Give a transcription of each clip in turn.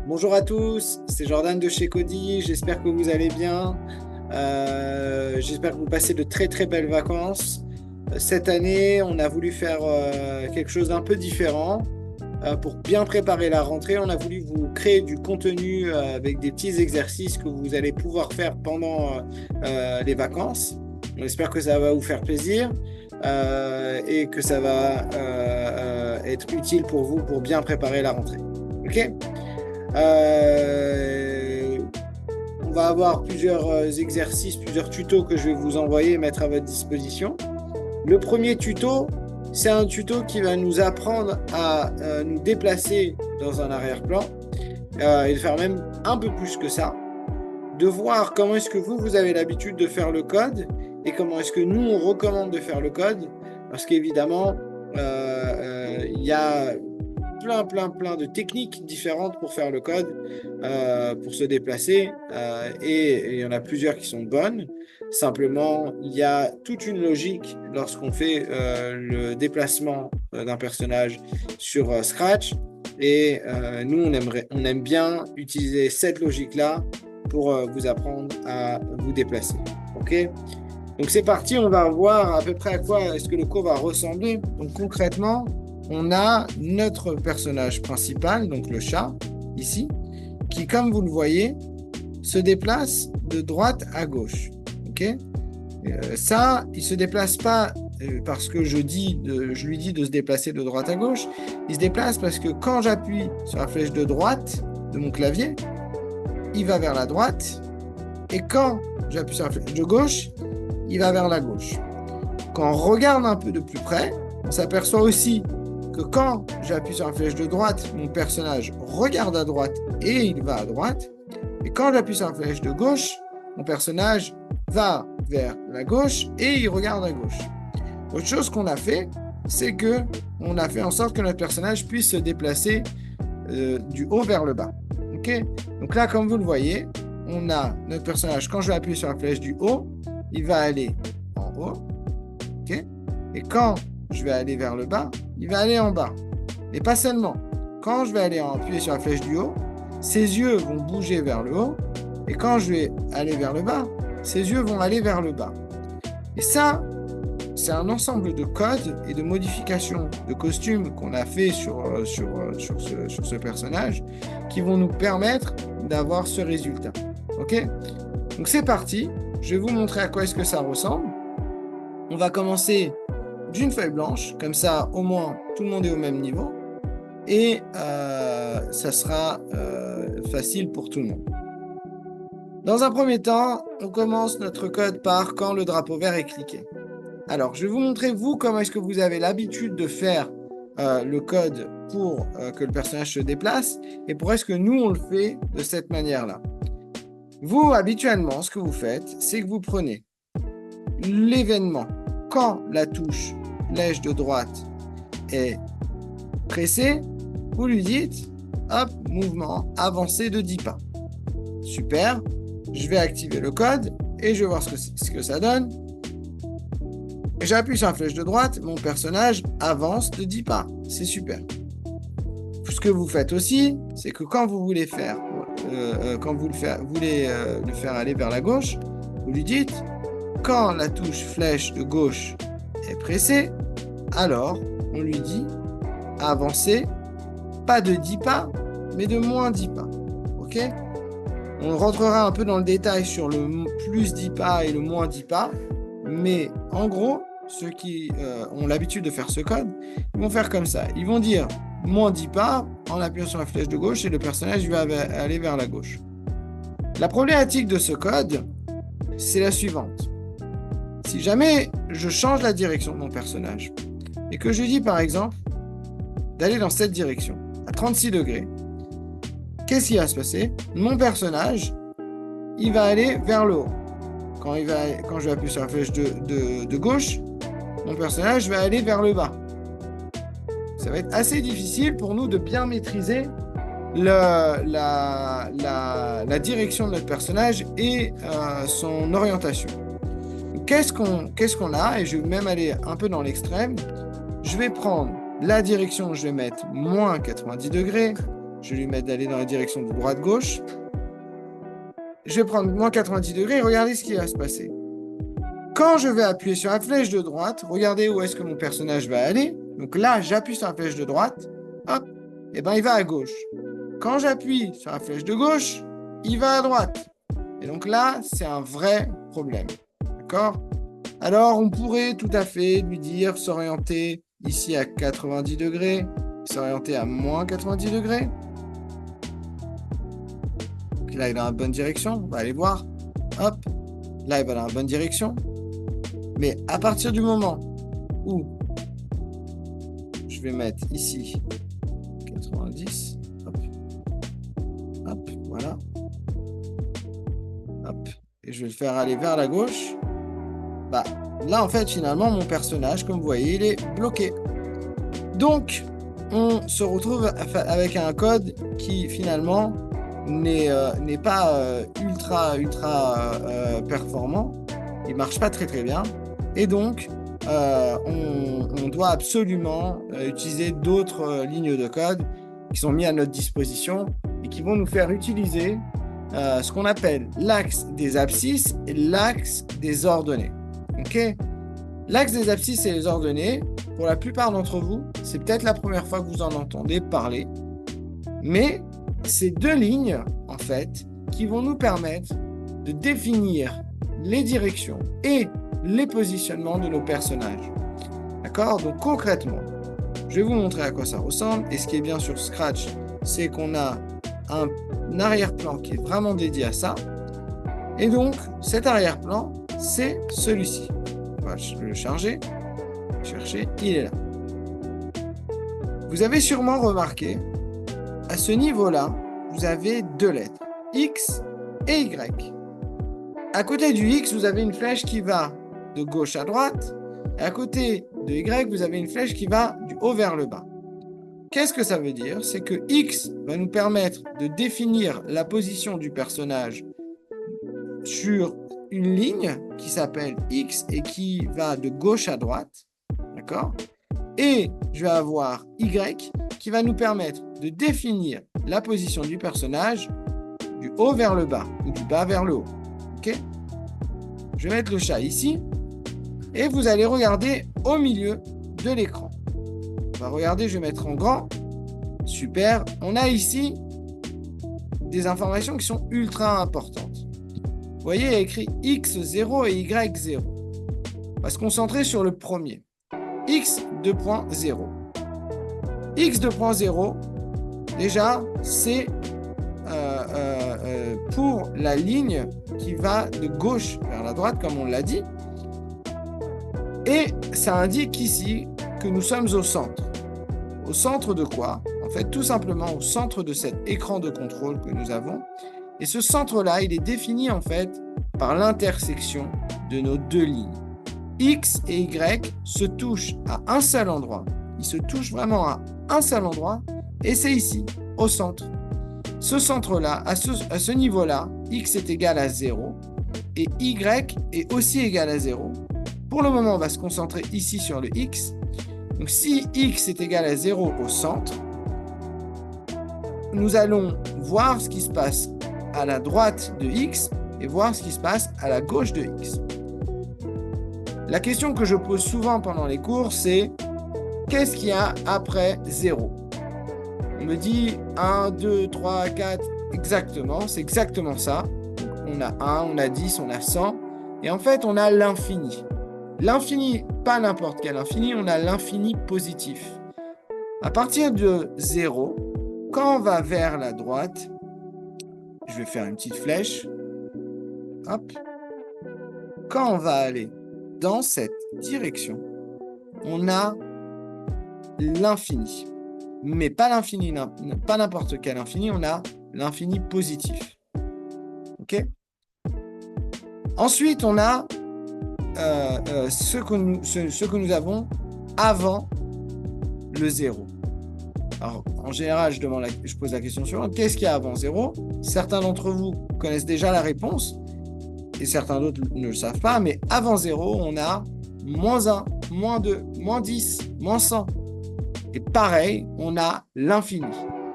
Bonjour à tous, c'est Jordan de chez Cody, j'espère que vous allez bien. J'espère que vous passez de très très belles vacances. Cette année, on a voulu faire quelque chose d'un peu différent. Pour bien préparer la rentrée, on a voulu vous créer du contenu avec des petits exercices que vous allez pouvoir faire pendant les vacances. On espère que ça va vous faire plaisir et que ça va être utile pour vous pour bien préparer la rentrée. Ok? Euh, on va avoir plusieurs exercices, plusieurs tutos que je vais vous envoyer et mettre à votre disposition. Le premier tuto, c'est un tuto qui va nous apprendre à nous déplacer dans un arrière-plan et de faire même un peu plus que ça, de voir comment est-ce que vous avez l'habitude de faire le code et comment est-ce que nous, on recommande de faire le code, parce qu'évidemment, il y a plein de techniques différentes pour faire le code, pour se déplacer, et il y en a plusieurs qui sont bonnes. Simplement, il y a toute une logique lorsqu'on fait le déplacement d'un personnage sur Scratch, et nous, on aime bien utiliser cette logique-là pour vous apprendre à vous déplacer. OK? Donc c'est parti, on va voir à peu près à quoi est-ce que le cours va ressembler. Donc concrètement, on a notre personnage principal, donc le chat, ici, qui, comme vous le voyez, se déplace de droite à gauche. Ok? Ça, il ne se déplace pas parce que je lui dis de se déplacer de droite à gauche. Il se déplace parce que quand j'appuie sur la flèche de droite de mon clavier, il va vers la droite. Et quand j'appuie sur la flèche de gauche, il va vers la gauche. Quand on regarde un peu de plus près, on s'aperçoit aussi que quand j'appuie sur la flèche de droite, mon personnage regarde à droite et il va à droite. Et quand j'appuie sur la flèche de gauche, mon personnage va vers la gauche et il regarde à gauche. Autre chose qu'on a fait, c'est que on a fait en sorte que notre personnage puisse se déplacer du haut vers le bas. Okay? Donc là, comme vous le voyez, on a notre personnage, quand je vais appuyer sur la flèche du haut, il va aller en haut. Okay? Et quand je vais aller vers le bas, il va aller en bas. Et pas seulement. Quand je vais aller appuyer sur la flèche du haut, ses yeux vont bouger vers le haut. Et quand je vais aller vers le bas, ses yeux vont aller vers le bas. Et ça, c'est un ensemble de codes et de modifications de costumes qu'on a fait sur ce personnage qui vont nous permettre d'avoir ce résultat. OK? Donc c'est parti. Je vais vous montrer à quoi est-ce que ça ressemble. On va commencer d'une feuille blanche, comme ça au moins tout le monde est au même niveau et ça sera facile pour tout le monde. Dans un premier temps, on commence notre code par quand le drapeau vert est cliqué. Alors, je vais vous montrer vous comment est-ce que vous avez l'habitude de faire le code pour que le personnage se déplace et pourquoi est-ce que nous on le fait de cette manière-là. Vous, habituellement, ce que vous faites, c'est que vous prenez l'événement quand la touche flèche de droite est pressée, vous lui dites, hop, mouvement avancé de 10 pas. Super, je vais activer le code et je vais voir ce que ça donne. J'appuie sur la flèche de droite, mon personnage avance de 10 pas. C'est super. Ce que vous faites aussi, c'est que quand vous voulez voulez le faire aller vers la gauche, vous lui dites, quand la touche flèche de gauche est pressée, alors on lui dit avancer, pas de 10 pas, mais de moins 10 pas. Ok? On rentrera un peu dans le détail sur le plus 10 pas et le moins 10 pas, mais en gros, ceux qui ont l'habitude de faire ce code, ils vont faire comme ça. Ils vont dire moins 10 pas en appuyant sur la flèche de gauche et le personnage va aller vers la gauche. La problématique de ce code, c'est la suivante. Si jamais je change la direction de mon personnage et que je dis par exemple d'aller dans cette direction à 36 degrés, qu'est-ce qui va se passer? Mon personnage, il va aller vers le haut. Quand je vais appuyer sur la flèche de gauche, mon personnage va aller vers le bas. Ça va être assez difficile pour nous de bien maîtriser la direction de notre personnage et son orientation. Qu'est-ce qu'on a? Et je vais même aller un peu dans l'extrême. Je vais prendre la direction, je vais mettre moins 90 degrés. Je vais lui mettre d'aller dans la direction de droite-gauche. Je vais prendre moins 90 degrés. Regardez ce qui va se passer. Quand je vais appuyer sur la flèche de droite, regardez où est-ce que mon personnage va aller. Donc là, j'appuie sur la flèche de droite. Hop, et ben il va à gauche. Quand j'appuie sur la flèche de gauche, il va à droite. Et donc là, c'est un vrai problème. D'accord? Alors, on pourrait tout à fait lui dire s'orienter ici à 90 degrés, s'orienter à moins 90 degrés. Donc là, il est dans la bonne direction. On va aller voir. Hop. Là, il va dans la bonne direction. Mais à partir du moment où je vais mettre ici 90, hop, hop, voilà. Hop. Et je vais le faire aller vers la gauche. Bah, là, en fait, finalement, mon personnage, comme vous voyez, il est bloqué. Donc, on se retrouve avec un code qui, finalement, n'est pas ultra performant. Il ne marche pas très, très bien. Et donc, on doit absolument utiliser d'autres lignes de code qui sont mises à notre disposition et qui vont nous faire utiliser ce qu'on appelle l'axe des abscisses et l'axe des ordonnées. Okay. L'axe des abscisses et les ordonnées, pour la plupart d'entre vous, c'est peut-être la première fois que vous en entendez parler, mais c'est deux lignes, en fait, qui vont nous permettre de définir les directions et les positionnements de nos personnages. D'accord? Donc concrètement, je vais vous montrer à quoi ça ressemble. Et ce qui est bien sur Scratch, c'est qu'on a un arrière-plan qui est vraiment dédié à ça. Et donc, cet arrière-plan, c'est celui-ci. On va le charger. Chercher, il est là. Vous avez sûrement remarqué, à ce niveau-là, vous avez deux lettres, X et Y. À côté du X, vous avez une flèche qui va de gauche à droite. Et à côté de Y, vous avez une flèche qui va du haut vers le bas. Qu'est-ce que ça veut dire? C'est que X va nous permettre de définir la position du personnage sur une ligne qui s'appelle X et qui va de gauche à droite. D'accord? Et je vais avoir Y qui va nous permettre de définir la position du personnage du haut vers le bas ou du bas vers le haut. Ok? Je vais mettre le chat ici et vous allez regarder au milieu de l'écran. On va regarder, je vais mettre en grand. Super. On a ici des informations qui sont ultra importantes. Vous voyez, il y a écrit X0 et Y0. On va se concentrer sur le premier. X 2.0. X 2.0, déjà, c'est pour la ligne qui va de gauche vers la droite, comme on l'a dit. Et ça indique ici que nous sommes au centre. Au centre de quoi? En fait, tout simplement au centre de cet écran de contrôle que nous avons. Et ce centre-là, il est défini en fait par l'intersection de nos deux lignes. X et Y se touchent à un seul endroit. Ils se touchent vraiment à un seul endroit. Et c'est ici, au centre. Ce centre-là, à ce niveau-là, X est égal à 0. Et Y est aussi égal à 0. Pour le moment, on va se concentrer ici sur le X. Donc, si X est égal à 0 au centre, nous allons voir ce qui se passe à la droite de X et voir ce qui se passe à la gauche de X. La question que je pose souvent pendant les cours, c'est qu'est-ce qu'il y a après 0? On me dit 1, 2, 3, 4, exactement, c'est exactement ça. Donc, on a 1, on a 10, on a 100. Et en fait, on a l'infini. L'infini, pas n'importe quel infini, on a l'infini positif. À partir de 0, quand on va vers la droite, je vais faire une petite flèche. Hop. Quand on va aller dans cette direction, on a l'infini. Mais pas l'infini, pas n'importe quel infini, on a l'infini positif. Ok? Ensuite, on a ce que nous avons avant le 0. Alors, en général, je pose la question suivante. Qu'est-ce qu'il y a avant 0? Certains d'entre vous connaissent déjà la réponse et certains d'autres ne le savent pas, mais avant 0, on a moins 1, moins 2, moins 10, moins 100. Et pareil, on a l'infini.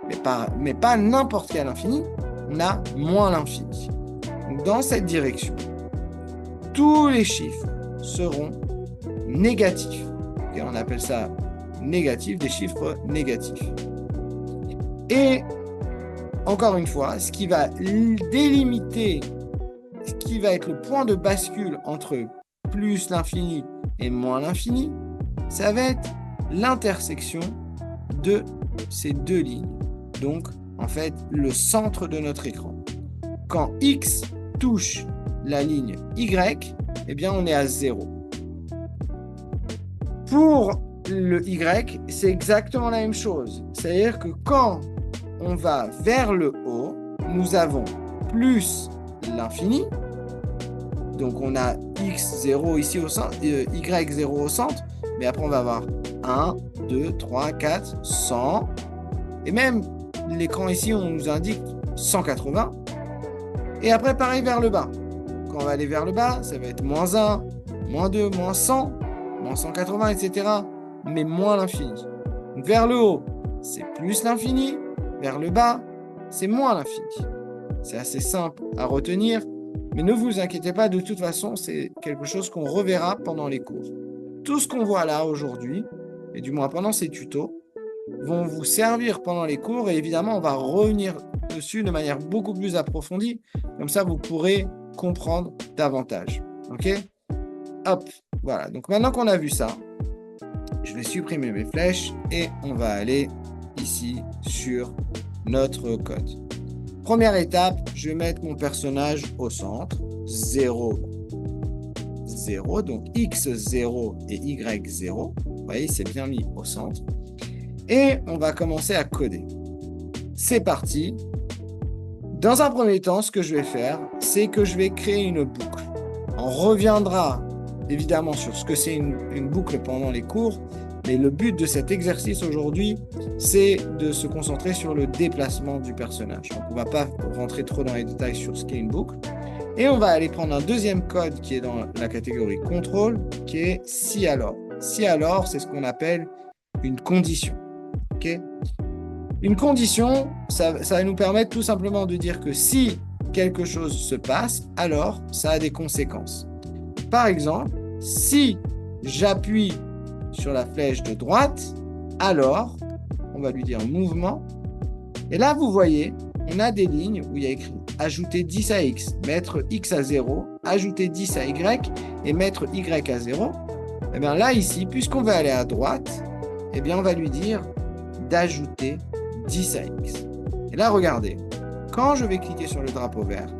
mais pas n'importe quel infini, on a moins l'infini. Donc, dans cette direction, tous les chiffres seront négatifs. Et on appelle ça négatif, des chiffres négatifs. Et encore une fois, ce qui va délimiter, ce qui va être le point de bascule entre plus l'infini et moins l'infini, ça va être l'intersection de ces deux lignes. Donc, en fait, le centre de notre écran. Quand X touche la ligne Y, eh bien, on est à 0. Pour le Y, c'est exactement la même chose. C'est-à-dire que quand on va vers le haut, nous avons plus l'infini. Donc, on a X0 ici au centre, Y0 au centre. Mais après, on va avoir 1, 2, 3, 4, 100. Et même l'écran ici, on nous indique 180. Et après, pareil vers le bas. Quand on va aller vers le bas, ça va être moins 1, moins 2, moins 100, moins 180, etc. Mais moins l'infini. Vers le haut, c'est plus l'infini. Vers le bas, c'est moins l'infini. C'est assez simple à retenir. Mais ne vous inquiétez pas, de toute façon, c'est quelque chose qu'on reverra pendant les cours. Tout ce qu'on voit là aujourd'hui, et du moins pendant ces tutos, vont vous servir pendant les cours. Et évidemment, on va revenir dessus de manière beaucoup plus approfondie. Comme ça, vous pourrez comprendre davantage. OK ? Hop, voilà. Donc maintenant qu'on a vu ça, je vais supprimer mes flèches et on va aller ici sur notre code. Première étape, je vais mettre mon personnage au centre. 0, 0. Donc X0 et Y0. Vous voyez, c'est bien mis au centre. Et on va commencer à coder. C'est parti. Dans un premier temps, ce que je vais faire, c'est que je vais créer une boucle. On reviendra évidemment sur ce que c'est une boucle pendant les cours, mais le but de cet exercice aujourd'hui, c'est de se concentrer sur le déplacement du personnage. Donc, on ne va pas rentrer trop dans les détails sur ce qu'est une boucle. Et on va aller prendre un deuxième code qui est dans la catégorie contrôle, qui est si alors. Si alors, c'est ce qu'on appelle une condition. Okay ? Une condition, ça va nous permettre tout simplement de dire que si quelque chose se passe, alors ça a des conséquences. Par exemple, si j'appuie sur la flèche de droite, alors, on va lui dire mouvement. Et là, vous voyez, on a des lignes où il y a écrit ajouter 10 à X, mettre X à 0, ajouter 10 à Y et mettre Y à 0. Et bien là, ici, puisqu'on va aller à droite, eh bien, on va lui dire d'ajouter 10 à X. Et là, regardez, quand je vais cliquer sur le drapeau vert,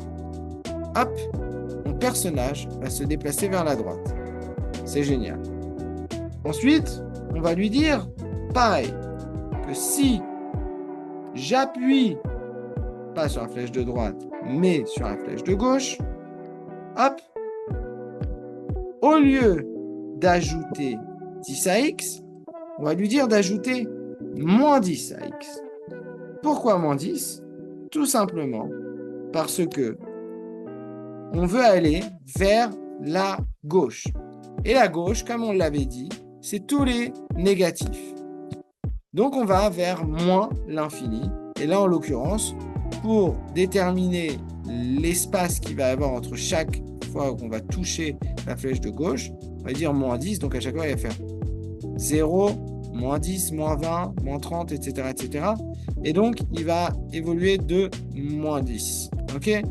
hop, mon personnage va se déplacer vers la droite. C'est génial. Ensuite, on va lui dire, pareil, que si j'appuie, pas sur la flèche de droite, mais sur la flèche de gauche, hop, au lieu d'ajouter 10 à X, on va lui dire d'ajouter moins 10 à X. Pourquoi moins 10 ? Tout simplement parce que on veut aller vers la gauche. Et la gauche, comme on l'avait dit, c'est tous les négatifs. Donc, on va vers moins l'infini. Et là, en l'occurrence, pour déterminer l'espace qu'il va y avoir entre chaque fois qu'on va toucher la flèche de gauche, on va dire moins 10. Donc, à chaque fois, il va faire 0, moins 10, moins 20, moins 30, etc., etc. Et donc, il va évoluer de moins 10. OK ?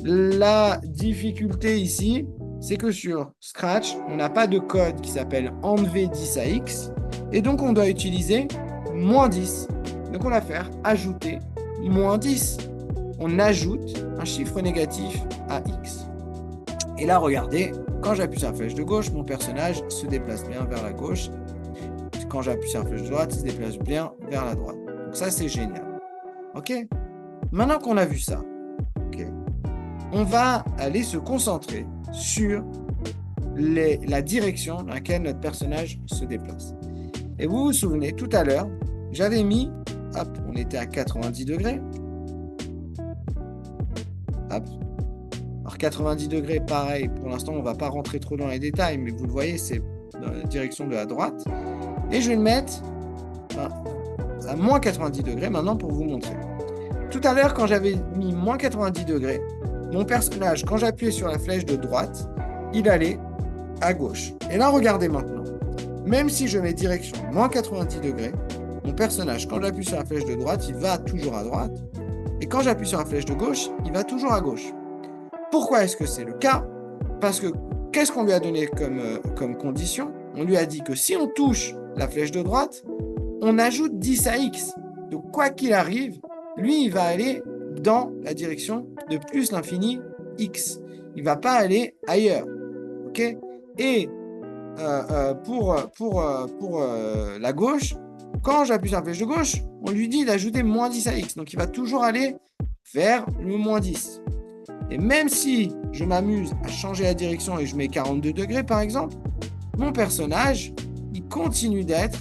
La difficulté ici, c'est que sur Scratch, on n'a pas de code qui s'appelle enlever 10 à X. Et donc, on doit utiliser moins 10. Donc, on va faire ajouter moins 10. On ajoute un chiffre négatif à X. Et là, regardez, quand j'appuie sur la flèche de gauche, mon personnage se déplace bien vers la gauche. Quand j'appuie sur la flèche de droite, il se déplace bien vers la droite. Donc ça, c'est génial. OK ? Maintenant qu'on a vu ça, OK, on va aller se concentrer sur la direction dans laquelle notre personnage se déplace. Et vous vous souvenez, tout à l'heure, j'avais mis, hop, on était à 90 degrés. Hop. Alors 90 degrés, pareil, pour l'instant, on ne va pas rentrer trop dans les détails, mais vous le voyez, c'est dans la direction de la droite. Et je vais le mettre à moins 90 degrés maintenant pour vous montrer. Tout à l'heure, quand j'avais mis moins 90 degrés, mon personnage, quand j'appuyais sur la flèche de droite, il allait à gauche. Et là, regardez maintenant. Même si je mets direction moins 90 degrés, mon personnage, quand j'appuie sur la flèche de droite, il va toujours à droite. Et quand j'appuie sur la flèche de gauche, il va toujours à gauche. Pourquoi est-ce que c'est le cas? Parce que qu'est-ce qu'on lui a donné comme condition? On lui a dit que si on touche la flèche de droite, on ajoute 10 à x. Donc quoi qu'il arrive, lui, il va aller dans la direction de plus l'infini x. Il ne va pas aller ailleurs. Okay? Et pour la gauche, quand j'appuie sur la flèche de gauche, on lui dit d'ajouter moins 10 à x. Donc il va toujours aller vers le moins 10. Et même si je m'amuse à changer la direction et je mets 42 degrés par exemple, mon personnage, il continue d'être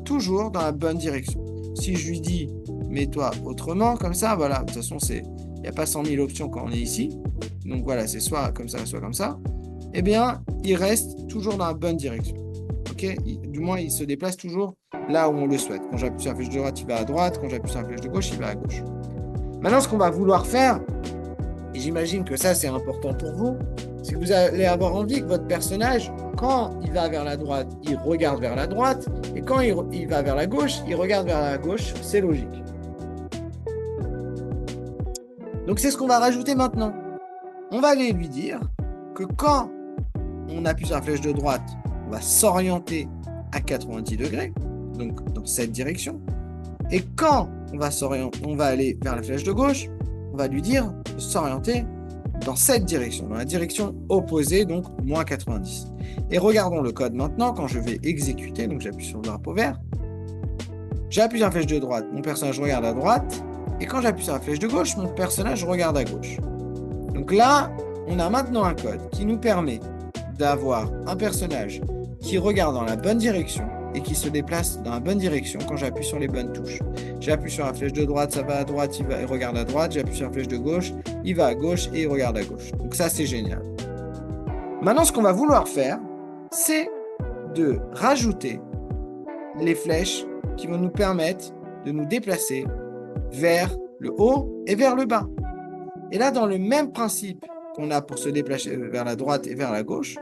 toujours dans la bonne direction. Si je lui dis mets-toi autrement, comme ça, voilà, de toute façon, il n'y a pas 100 000 options quand on est ici. Donc voilà, c'est soit comme ça, soit comme ça. Eh bien, il reste toujours dans la bonne direction. Okay? Du moins, il se déplace toujours là où on le souhaite. Quand j'appuie sur la flèche de droite, il va à droite. Quand j'appuie sur la flèche de gauche, il va à gauche. Maintenant, ce qu'on va vouloir faire, et j'imagine que ça, c'est important pour vous, c'est que vous allez avoir envie que votre personnage, quand il va vers la droite, il regarde vers la droite, et quand il va vers la gauche, il regarde vers la gauche. C'est logique. Donc, c'est ce qu'on va rajouter maintenant. On va aller lui dire que quand on appuie sur la flèche de droite, on va s'orienter à 90 degrés, donc dans cette direction. Et quand on va aller vers la flèche de gauche, on va lui dire de s'orienter dans cette direction, dans la direction opposée, donc moins 90. Et regardons le code maintenant, quand je vais exécuter, donc j'appuie sur le drapeau vert, j'appuie sur la flèche de droite, mon personnage regarde à droite, et quand j'appuie sur la flèche de gauche, mon personnage regarde à gauche. Donc là, on a maintenant un code qui nous permet d'avoir un personnage qui regarde dans la bonne direction et qui se déplace dans la bonne direction quand j'appuie sur les bonnes touches. J'appuie sur la flèche de droite, ça va à droite, il regarde à droite. J'appuie sur la flèche de gauche, il va à gauche et il regarde à gauche. Donc ça, c'est génial. Maintenant, ce qu'on va vouloir faire, c'est de rajouter les flèches qui vont nous permettre de nous déplacer vers le haut et vers le bas. Et là, dans le même principe qu'on a pour se déplacer vers la droite et vers la gauche,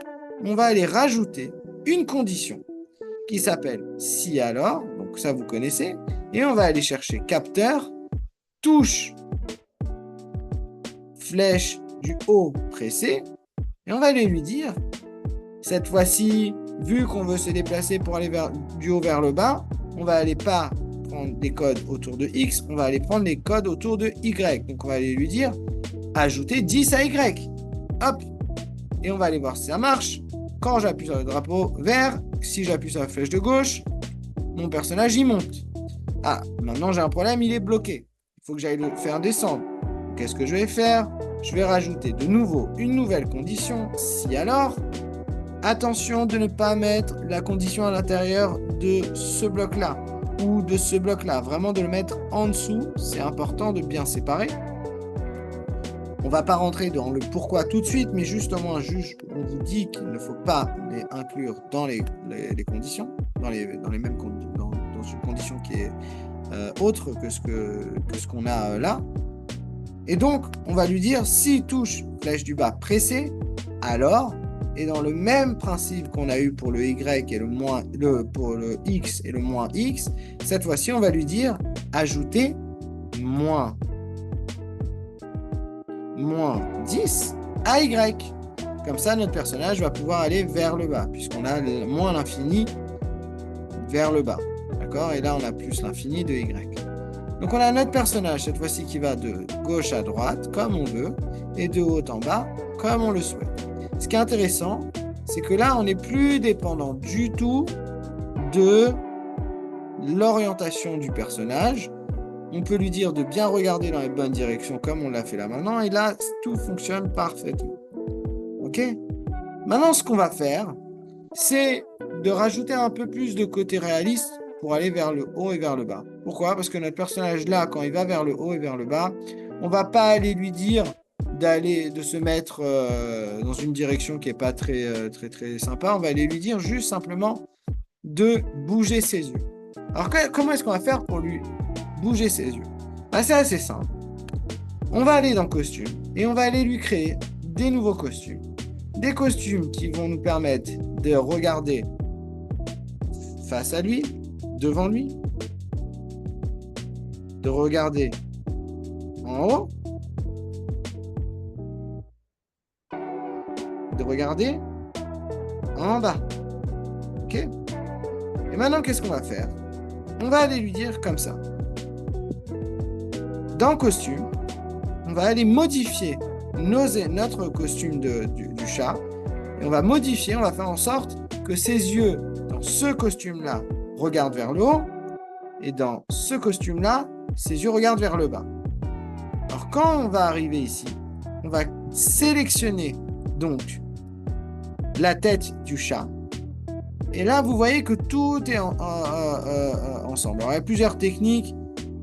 on va aller rajouter une condition qui s'appelle si alors, donc ça vous connaissez, et on va aller chercher capteur, touche, flèche du haut pressé, et on va aller lui dire, cette fois-ci, vu qu'on veut se déplacer pour aller du haut vers le bas, on va aller pas prendre des codes autour de X, on va aller prendre les codes autour de Y. Donc on va aller lui dire, ajouter 10 à Y. Hop, et on va aller voir si ça marche. Quand j'appuie sur le drapeau vert, si j'appuie sur la flèche de gauche, mon personnage y monte. Ah, maintenant j'ai un problème, il est bloqué. Il faut que j'aille le faire descendre. Qu'est-ce que je vais faire? Je vais rajouter de nouveau une nouvelle condition. Si alors, attention de ne pas mettre la condition à l'intérieur de ce bloc-là ou de ce bloc-là. Vraiment de le mettre en dessous. C'est important de bien séparer. On ne va pas rentrer dans le pourquoi tout de suite, mais justement, on vous dit qu'il ne faut pas les inclure dans les conditions, dans les mêmes conditions, dans une condition qui est autre que ce qu'on a là. Et donc, on va lui dire, s'il touche flèche du bas pressée, alors, et dans le même principe qu'on a eu pour le Y et pour le X et le moins X, cette fois-ci, on va lui dire, ajouter moins 10 à Y. Comme ça, notre personnage va pouvoir aller vers le bas, puisqu'on a moins l'infini vers le bas. D'accord? Et là, on a plus l'infini de Y. Donc, on a notre personnage, cette fois-ci, qui va de gauche à droite, comme on veut, et de haut en bas, comme on le souhaite. Ce qui est intéressant, c'est que là, on n'est plus dépendant du tout de l'orientation du personnage. On peut lui dire de bien regarder dans les bonnes directions comme on l'a fait là maintenant. Et là, tout fonctionne parfaitement. OK? Maintenant, ce qu'on va faire, c'est de rajouter un peu plus de côté réaliste pour aller vers le haut et vers le bas. Pourquoi? Parce que notre personnage là, quand il va vers le haut et vers le bas, on ne va pas aller lui dire de se mettre dans une direction qui n'est pas très sympa. On va aller lui dire juste simplement de bouger ses yeux. Alors, comment est-ce qu'on va faire pour lui bouger ses yeux? Ben, c'est assez simple. On va aller dans costume et on va aller lui créer des nouveaux costumes. Des costumes qui vont nous permettre de regarder face à lui, devant lui, de regarder en haut, de regarder en bas. OK? Et maintenant, qu'est-ce qu'on va faire? On va aller lui dire comme ça. Dans costume, on va aller modifier notre costume du chat. Et on va modifier, on va faire en sorte que ses yeux, dans ce costume-là, regardent vers le haut. Et dans ce costume-là, ses yeux regardent vers le bas. Alors, quand on va arriver ici, on va sélectionner donc la tête du chat. Et là, vous voyez que tout est ensemble. Alors, il y a plusieurs techniques.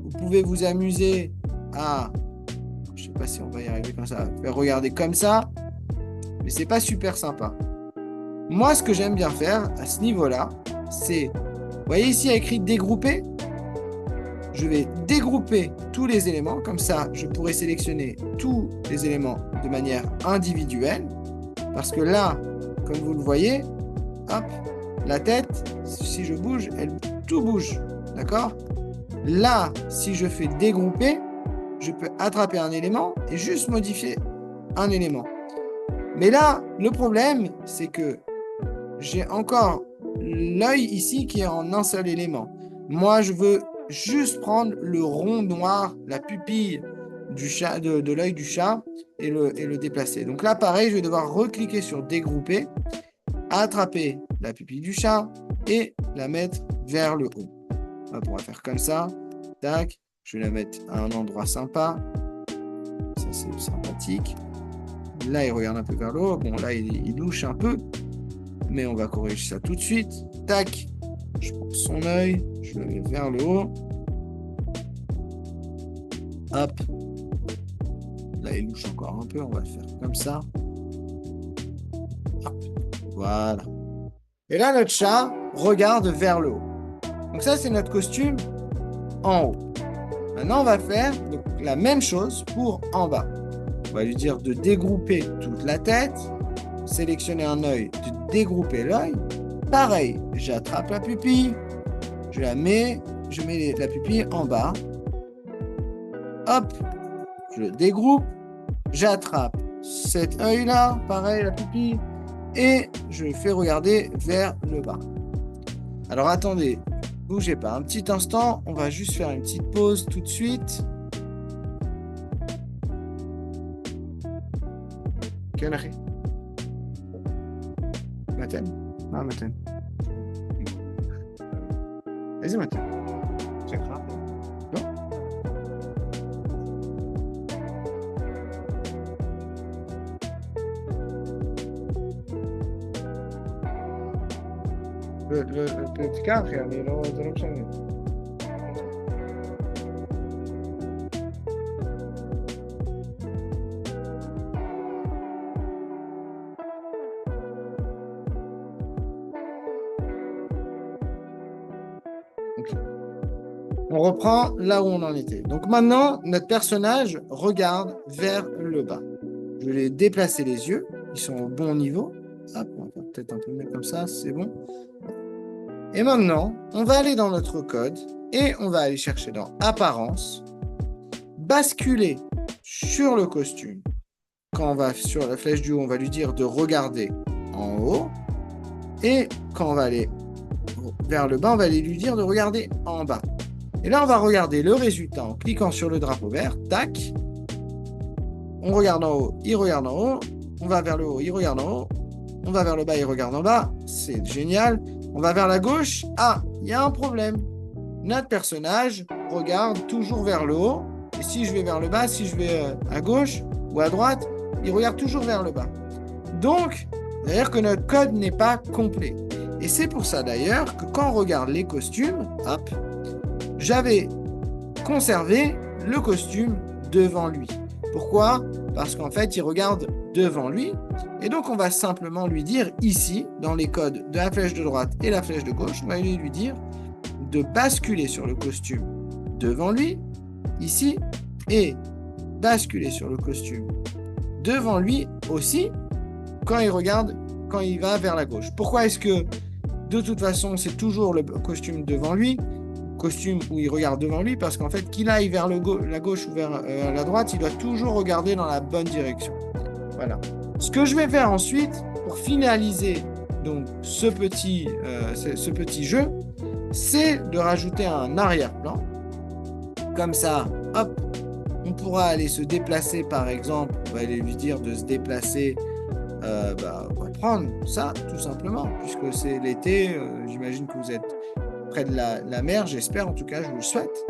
Vous pouvez vous amuser à, je ne sais pas si on va y arriver comme ça, faire regarder comme ça, mais c'est pas super sympa. Moi, ce que j'aime bien faire à ce niveau-là, c'est, vous voyez ici, il y a écrit dégrouper. Je vais dégrouper tous les éléments, comme ça, je pourrai sélectionner tous les éléments de manière individuelle, parce que là, comme vous le voyez, hop, la tête, si je bouge, tout bouge, d'accord? Là, si je fais dégrouper, je peux attraper un élément et juste modifier un élément. Mais là, le problème, c'est que j'ai encore l'œil ici qui est en un seul élément. Moi, je veux juste prendre le rond noir, la pupille du chat, de l'œil du chat et le déplacer. Donc là, pareil, je vais devoir recliquer sur dégrouper, attraper la pupille du chat et la mettre vers le haut. Hop, on va faire comme ça. Tac. Je vais la mettre à un endroit sympa. Ça, c'est sympathique. Là, il regarde un peu vers le haut. Bon, là, il louche un peu. Mais on va corriger ça tout de suite. Tac. Je prends son œil. Je le mets vers le haut. Hop. Là, il louche encore un peu. On va le faire comme ça. Hop. Voilà. Et là, notre chat regarde vers le haut. Donc ça, c'est notre costume en haut. Maintenant, on va faire la même chose pour en bas. On va lui dire de dégrouper toute la tête, sélectionner un œil, de dégrouper l'œil. Pareil, j'attrape la pupille, je mets la pupille en bas. Hop, je le dégroupe, j'attrape cet œil-là, pareil, la pupille, et je le fais regarder vers le bas. Alors, attendez. Bougez pas un petit instant, on va juste faire une petite pause tout de suite. Quelle heure est-ce? Matin? Ah, matin. Vas-y, matin. C'est grave. Non? Le petit cadre, يعني لو interruption. Okay. On reprend là où on en était. Donc maintenant, notre personnage regarde vers le bas. Je vais déplacer les yeux. Ils sont au bon niveau. Hop, on va peut-être un peu mettre comme ça, c'est bon. Et maintenant, on va aller dans notre code et on va aller chercher dans Apparence, basculer sur le costume. Quand on va sur la flèche du haut, on va lui dire de regarder en haut. Et quand on va aller vers le bas, on va aller lui dire de regarder en bas. Et là, on va regarder le résultat en cliquant sur le drapeau vert. Tac. On regarde en haut, il regarde en haut. On va vers le haut, il regarde en haut. On va vers le bas, il regarde en bas. C'est génial. On va vers la gauche. Ah, il y a un problème. Notre personnage regarde toujours vers le haut. Et si je vais vers le bas, si je vais à gauche ou à droite, il regarde toujours vers le bas. Donc, c'est-à-dire que notre code n'est pas complet. Et c'est pour ça d'ailleurs que quand on regarde les costumes, hop, j'avais conservé le costume devant lui. Pourquoi? Parce qu'en fait, il regarde devant lui. Et donc, on va simplement lui dire ici, dans les codes de la flèche de droite et la flèche de gauche, on va lui dire de basculer sur le costume devant lui, ici, et basculer sur le costume devant lui aussi quand il va vers la gauche. Pourquoi est-ce que de toute façon c'est toujours le costume devant lui, costume où il regarde devant lui, parce qu'en fait qu'il aille vers la gauche ou vers la droite, il doit toujours regarder dans la bonne direction. Voilà. Ce que je vais faire ensuite pour finaliser donc ce petit jeu, c'est de rajouter un arrière-plan. Comme ça, hop, on pourra aller se déplacer, par exemple, on va aller lui dire de se déplacer, on va prendre ça, tout simplement, puisque c'est l'été, j'imagine que vous êtes près de la mer, j'espère, en tout cas, je vous le souhaite.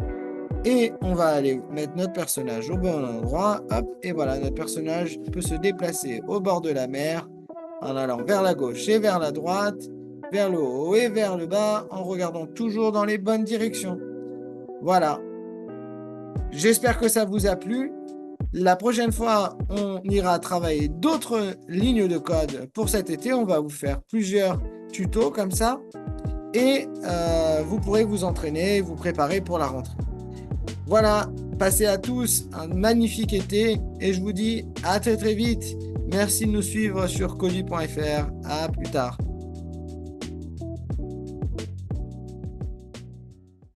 Et on va aller mettre notre personnage au bon endroit, hop, et voilà, notre personnage peut se déplacer au bord de la mer, en allant vers la gauche et vers la droite, vers le haut et vers le bas, en regardant toujours dans les bonnes directions. Voilà. J'espère que ça vous a plu. La prochaine fois, on ira travailler d'autres lignes de code pour cet été. On va vous faire plusieurs tutos comme ça. Et vous pourrez vous entraîner, vous préparer pour la rentrée. Voilà, passez à tous un magnifique été et je vous dis à très très vite. Merci de nous suivre sur Caudy.fr. À plus tard.